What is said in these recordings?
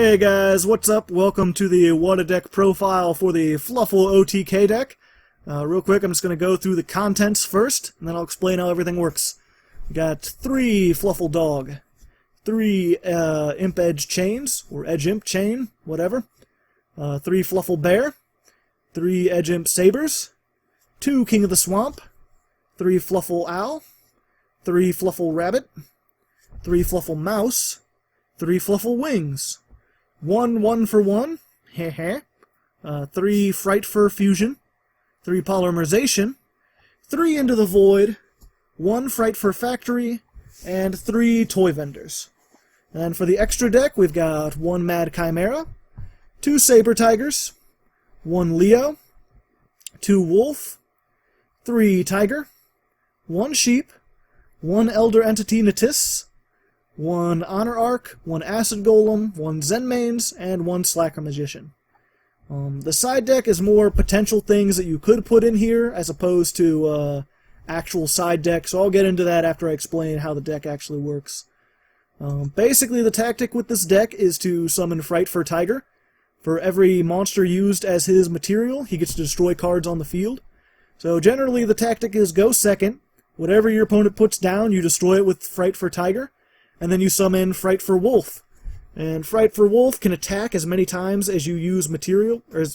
Hey guys, what's up? Welcome to the What a Deck profile for the Fluffal OTK deck. Real quick, I'm just going to go through the contents first, and then I'll explain how everything works. We got 3 Fluffal Dog, 3 Imp Edge Chains, or Edge Imp Chain, whatever, 3 Fluffal Bear, 3 Edge Imp Sabers, 2 King of the Swamp, 3 Fluffal Owl, 3 Fluffal Rabbit, 3 Fluffal Mouse, 3 Fluffal Wings, 1 1-for-1, 3 Frightfur Fusion, 3 Polymerization, 3 Into the Void, 1 Frightfur Factory, and 3 Toy Vendors. And for the extra deck, we've got 1 Mad Chimera, 2 Saber Tigers, 1 Leo, 2 Wolf, 3 Tiger, 1 Sheep, 1 Elder Entity Natis, 1 Honor Arc, 1 Acid Golem, 1 Zen Mains, and 1 Slacker Magician. The side deck is more potential things that you could put in here as opposed to actual side deck, so I'll get into that after I explain how the deck actually works. Basically, the tactic with this deck is to summon Frightfur Tiger. For every monster used as his material, he gets to destroy cards on the field. So generally, the tactic is go second. Whatever your opponent puts down, you destroy it with Frightfur Tiger. And then you summon Frightfur Wolf. And Frightfur Wolf can attack as many times as you use material, or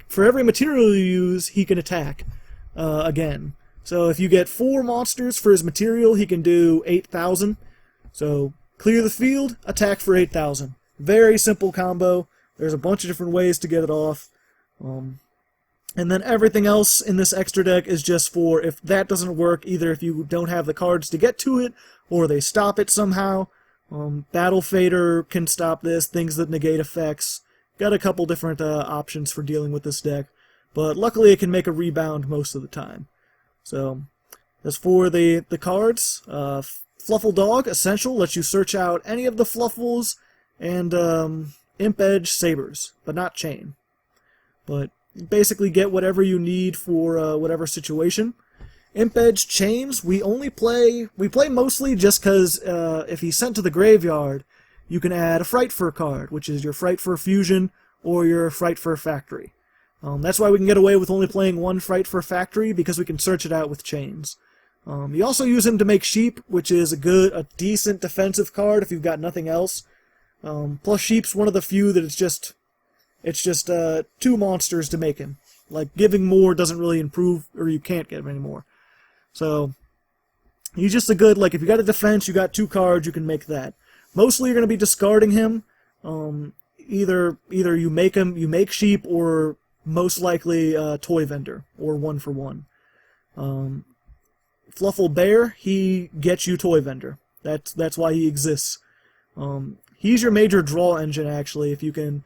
for every material you use, he can attack again. So if you get 4 monsters for his material, he can do 8,000. So clear the field, attack for 8,000. Very simple combo. There's a bunch of different ways to get it off. And then everything else in this extra deck is just for if that doesn't work, either if you don't have the cards to get to it, or they stop it somehow. Battle Fader can stop this, things that negate effects. Got a couple different options for dealing with this deck, but luckily it can make a rebound most of the time. So, as for the cards, Fluffal Dog, Essential, lets you search out any of the Fluffals and Imp Edge Sabers, but not Chain. But basically get whatever you need for whatever situation. Imp Edge Chains, we play mostly just because if he's sent to the graveyard, you can add a Frightfur card, which is your Frightfur Fusion or your Frightfur Factory. That's why we can get away with only playing 1 Frightfur Factory, because we can search it out with Chains. You also use him to make Sheep, which is a decent defensive card if you've got nothing else. Plus Sheep's one of the few that it's just 2 monsters to make him. Like, giving more doesn't really improve, or you can't get him anymore. So, he's just a good, like, if you got a defense, you got 2 cards, you can make that. Mostly you're going to be discarding him. Either you make Sheep, or most likely Toy Vendor, or 1-for-1. Fluffal Bear, he gets you Toy Vendor. That's why he exists. He's your major draw engine, actually. If you can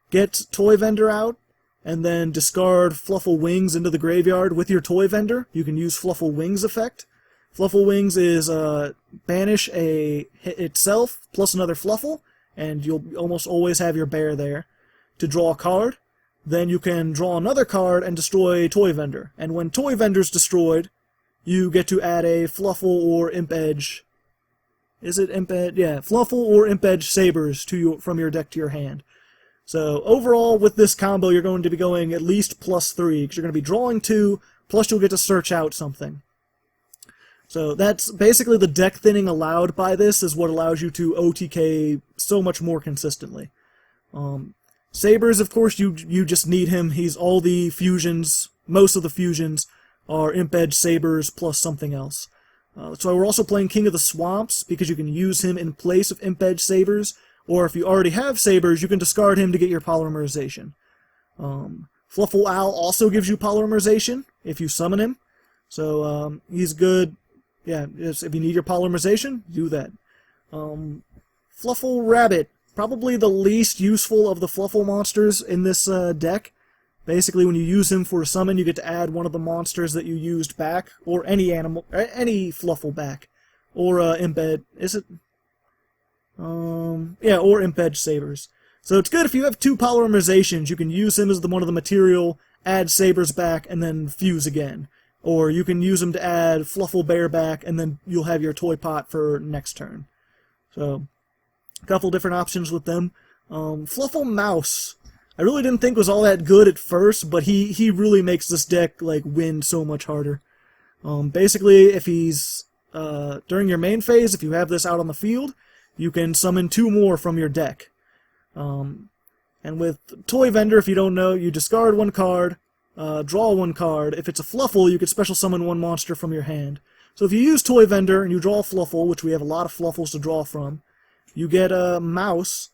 get Toy Vendor out, and then discard Fluffal Wings into the graveyard with your Toy Vendor, you can use Fluffal Wings effect. Fluffal Wings is banish a hit itself plus another Fluffal, and you'll almost always have your bear there to draw a card. Then you can draw another card and destroy Toy Vendor. And when Toy Vendor's destroyed, you get to add a Fluffal or Imp Edge. Is it Imp Edge? Yeah, Fluffal or Imp Edge Sabers from your deck to your hand. So, overall, with this combo, you're going to be going at least +3, because you're going to be drawing 2, plus you'll get to search out something. So, that's basically the deck thinning allowed by this, is what allows you to OTK so much more consistently. Sabers, of course, you just need him. He's all the fusions, most of the fusions are Imp Edge Sabers plus something else. So we're also playing King of the Swamps, because you can use him in place of Imp Edge Sabers. Or if you already have Sabers, you can discard him to get your Polymerization. Fluffal Owl also gives you Polymerization if you summon him. So he's good. Yeah, if you need your Polymerization, do that. Fluffal Rabbit, probably the least useful of the Fluffal monsters in this deck. Basically, when you use him for a summon, you get to add one of the monsters that you used back, or any animal, any Fluffal back, or Imp Edge. Is it? Yeah, or Imp Edge Sabers. So it's good if you have 2 Polymerizations, you can use him as one of the material, add Sabers back, and then fuse again. Or you can use him to add Fluffal Bear back, and then you'll have your Toy Pot for next turn. So, a couple different options with them. Fluffal Mouse, I really didn't think was all that good at first, but he really makes this deck like win so much harder. Basically, if he's during your main phase, if you have this out on the field, you can summon 2 more from your deck. And with Toy Vendor, if you don't know, you discard 1 card, draw 1 card. If it's a Fluffal, you can special summon 1 monster from your hand. So if you use Toy Vendor and you draw a Fluffal, which we have a lot of Fluffals to draw from, you get a Mouse,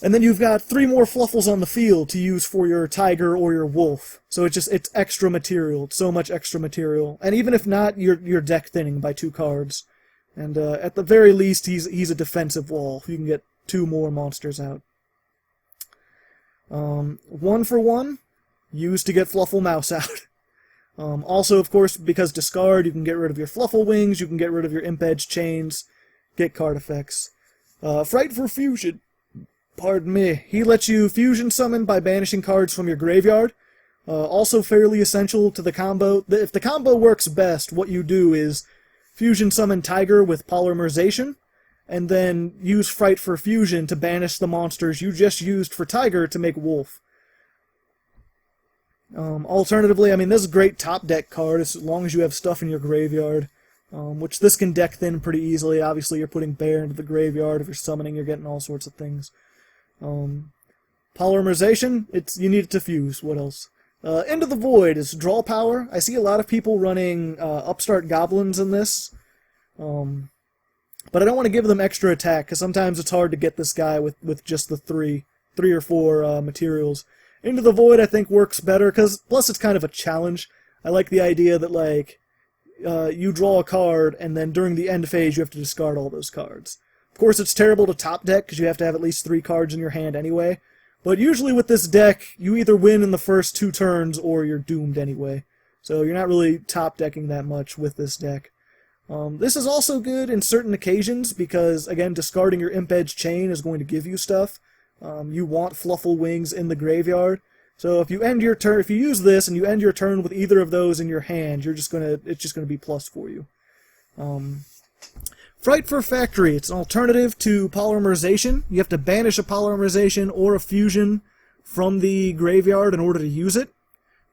and then you've got 3 more Fluffals on the field to use for your Tiger or your Wolf. So it's extra material. It's so much extra material. And even if not, you're deck thinning by 2 cards. And at the very least, he's a defensive wall. You can get 2 more monsters out. 1 for 1, used to get Fluffal Mouse out. Also, of course, because discard, you can get rid of your Fluffal Wings, you can get rid of your Imp Edge Chains, get card effects. Frightfur Fusion. Pardon me. He lets you fusion summon by banishing cards from your graveyard. Also fairly essential to the combo. If the combo works best, what you do is fusion summon Tiger with Polymerization, and then use Frightfur Fusion to banish the monsters you just used for Tiger to make Wolf. Alternatively, I mean, this is a great top deck card as long as you have stuff in your graveyard, which this can deck thin pretty easily. Obviously, you're putting Bear into the graveyard. If you're summoning, you're getting all sorts of things. Polymerization, you need it to fuse. What else? Into the Void is draw power. I see a lot of people running Upstart Goblins in this, but I don't want to give them extra attack, because sometimes it's hard to get this guy with just the three or four materials. Into the Void, I think, works better, because plus it's kind of a challenge. I like the idea that, like, you draw a card, and then during the end phase you have to discard all those cards. Of course, it's terrible to top deck, because you have to have at least 3 cards in your hand anyway. But usually with this deck, you either win in the first 2 turns, or you're doomed anyway. So you're not really top decking that much with this deck. This is also good in certain occasions, because, again, discarding your Imp Edge Chain is going to give you stuff. You want Fluffal Wings in the graveyard. So if you end your turn, if you use this and you end your turn with either of those in your hand, it's just gonna be plus for you. Frightfur Factory, it's an alternative to Polymerization. You have to banish a Polymerization or a Fusion from the graveyard in order to use it,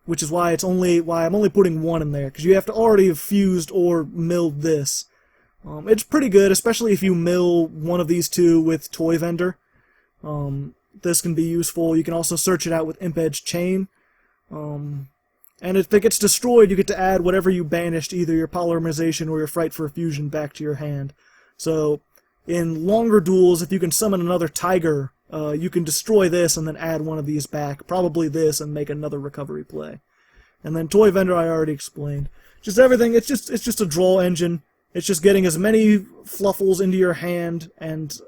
which is why I'm only putting 1 in there, because you have to already have fused or milled this. It's pretty good, especially if you mill one of these 2 with Toy Vendor. This can be useful. You can also search it out with Imp Edge Chain. And if it gets destroyed, you get to add whatever you banished, either your Polymerization or your Frightfur Fusion, back to your hand. So, in longer duels, if you can summon another Tiger, you can destroy this and then add one of these back, probably this, and make another recovery play. And then Toy Vendor I already explained. Just everything, it's just a draw engine. It's just getting as many Fluffals into your hand, and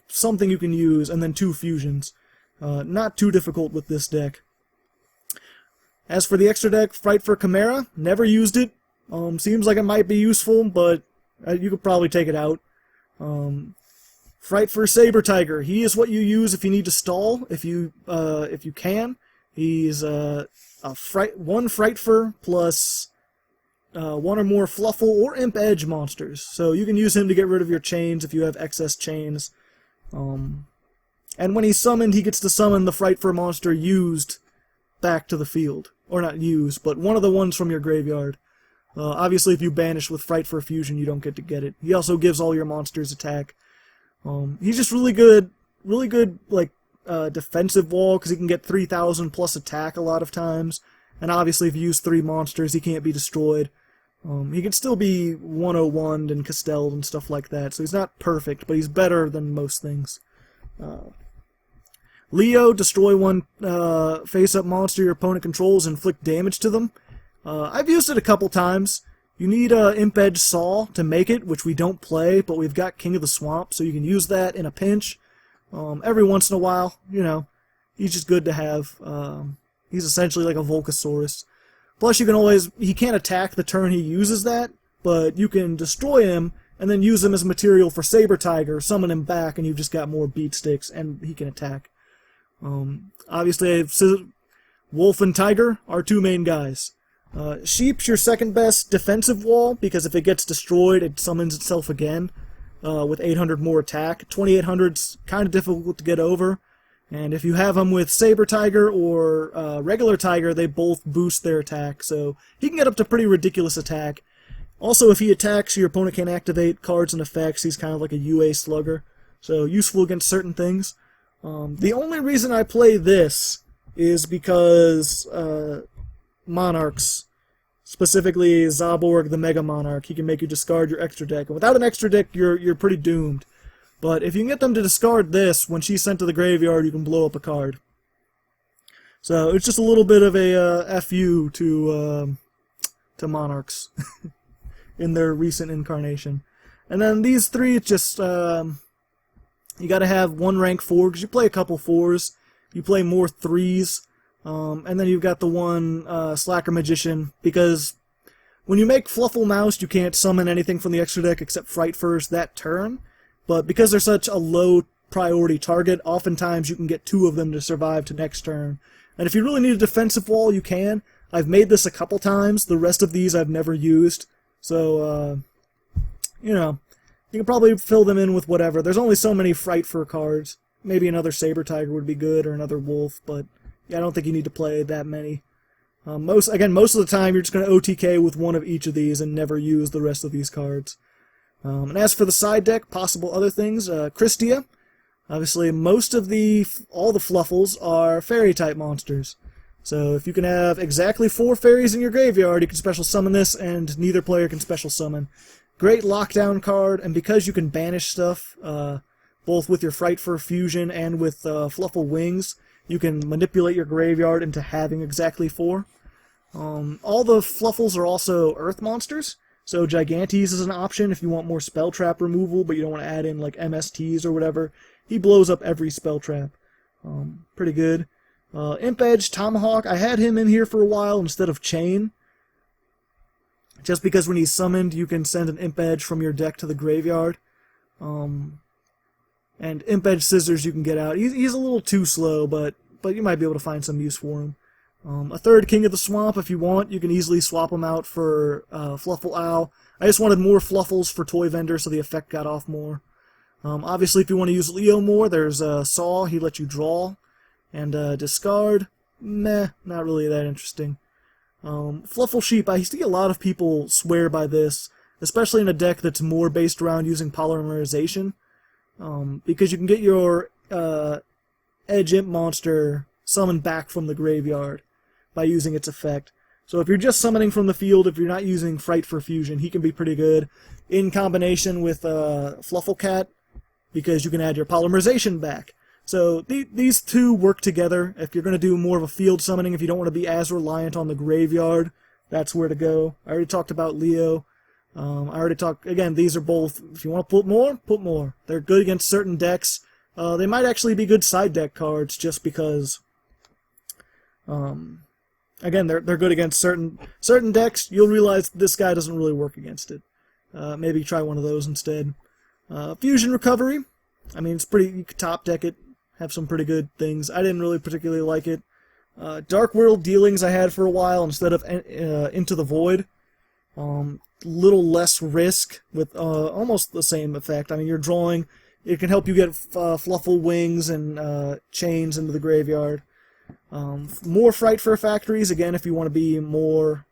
something you can use, and then 2 fusions. Not too difficult with this deck. As for the extra deck, Frightfur Chimera, never used it. Seems like it might be useful, but you could probably take it out. Frightfur Saber Tiger, he is what you use if you need to stall, if you can. He's one Frightfur plus 1 or more Fluffal or Imp Edge monsters. So you can use him to get rid of your chains if you have excess chains. And when he's summoned, he gets to summon the Frightfur monster used back to the field. Or not used, but one of the ones from your graveyard. Obviously, if you banish with Frightfur Fusion, you don't get it. He also gives all your monsters attack. He's just really good, like, defensive wall, because he can get 3,000 plus attack a lot of times. And obviously, if you use 3 monsters, he can't be destroyed. He can still be 101'd and castelled and stuff like that, so he's not perfect, but he's better than most things. Leo, destroy 1 face-up monster your opponent controls and inflict damage to them. I've used it a couple times. You need Imp Edge Saw to make it, which we don't play, but we've got King of the Swamp, so you can use that in a pinch. Every once in a while, you know, he's just good to have. He's essentially like a Volcasaurus. Plus, he can't attack the turn he uses that, but you can destroy him and then use him as material for Saber Tiger, summon him back, and you've just got more beat sticks, and he can attack. Obviously, Wolf and Tiger are 2 main guys. Sheep's your second best defensive wall, because if it gets destroyed, it summons itself again with 800 more attack. 2800's kind of difficult to get over, And if you have him with Saber Tiger or regular Tiger, they both boost their attack, so he can get up to pretty ridiculous attack. Also, if he attacks, your opponent can activate cards and effects. He's kind of like a UA slugger, so useful against certain things. The only reason I play this is because Monarchs, specifically Zaborg the Mega Monarch, he can make you discard your extra deck. And without an extra deck, you're pretty doomed. But if you can get them to discard this, when she's sent to the graveyard, you can blow up a card. So it's just a little bit of a FU to Monarchs in their recent incarnation. And then these three, it's just you got to have one rank 4 because you play a couple 4s, you play more 3s, and then you've got the one Slacker Magician, because when you make Fluffal Mouse, you can't summon anything from the extra deck except Frightfurs that turn. But because they're such a low priority target, oftentimes you can get 2 of them to survive to next turn. And if you really need a defensive wall, you can. I've made this a couple times. The rest of these I've never used. So, you know, you can probably fill them in with whatever. There's only so many Frightfur cards. Maybe another Saber Tiger would be good, or another Wolf, but yeah, I don't think you need to play that many. Most of the time, you're just going to OTK with one of each of these and never use the rest of these cards. And as for the side deck, possible other things, Christia. Obviously, all the Fluffals are fairy-type monsters. So if you can have exactly 4 fairies in your graveyard, you can special summon this, and neither player can special summon. Great lockdown card, and because you can banish stuff, both with your Frightfur Fusion and with Fluffal Wings, you can manipulate your graveyard into having exactly 4. All the Fluffals are also Earth monsters. So Gigantes is an option if you want more spell trap removal, but you don't want to add in like MSTs or whatever. He blows up every spell trap. Pretty good. Imp Edge, Tomahawk, I had him in here for a while instead of Chain. Just because when he's summoned, you can send an Imp Edge from your deck to the graveyard. And Imp Edge Scissors you can get out. He's a little too slow, but you might be able to find some use for him. A third King of the Swamp, if you want, you can easily swap him out for Fluffal Owl. I just wanted more Fluffals for Toy Vendor, so the effect got off more. Obviously, if you want to use Leo more, there's Saw, he lets you draw. And discard, meh, not really that interesting. Fluffal Sheep, I see a lot of people swear by this, especially in a deck that's more based around using polymerization. Because you can get your Edge Imp monster summoned back from the graveyard by using its effect. So if you're just summoning from the field, if you're not using Frightfur Fusion, he can be pretty good in combination with Fluffal Cat, because you can add your polymerization back. So these two work together. If you're going to do more of a field summoning, if you don't want to be as reliant on the graveyard, that's where to go. I already talked about Leo. Again, these are both, if you want to put more, put more. They're good against certain decks. They might actually be good side deck cards just because, again, they're good against certain decks. You'll realize this guy doesn't really work against it. Maybe try one of those instead. Fusion Recovery. I mean, it's pretty, you could top deck it, have some pretty good things. I didn't really particularly like it. Dark World Dealings I had for a while instead of Into the Void. Little less risk with almost the same effect. I mean, you're drawing. It can help you get Fluffal Wings and Chains into the graveyard. More Frightfur Factories, again, if you want to be more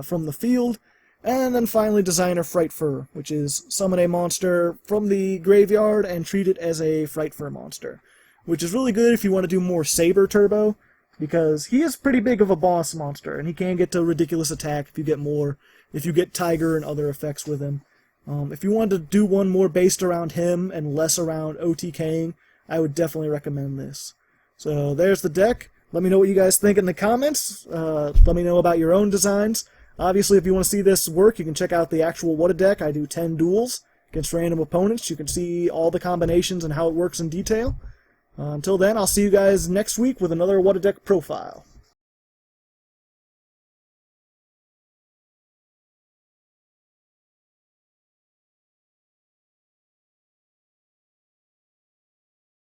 from the field. And then finally Designer Frightfur, which is summon a monster from the graveyard and treat it as a Frightfur monster. Which is really good if you want to do more Saber Turbo, because he is pretty big of a boss monster, and he can get to ridiculous attack if you get more, if you get Tiger and other effects with him. If you want to do one more based around him and less around OTKing, I would definitely recommend this. So there's the deck. Let me know what you guys think in the comments. Let me know about your own designs. Obviously, if you want to see this work, you can check out the actual What a Deck. I do 10 duels against random opponents. You can see all the combinations and how it works in detail. Until then, I'll see you guys next week with another What a Deck profile.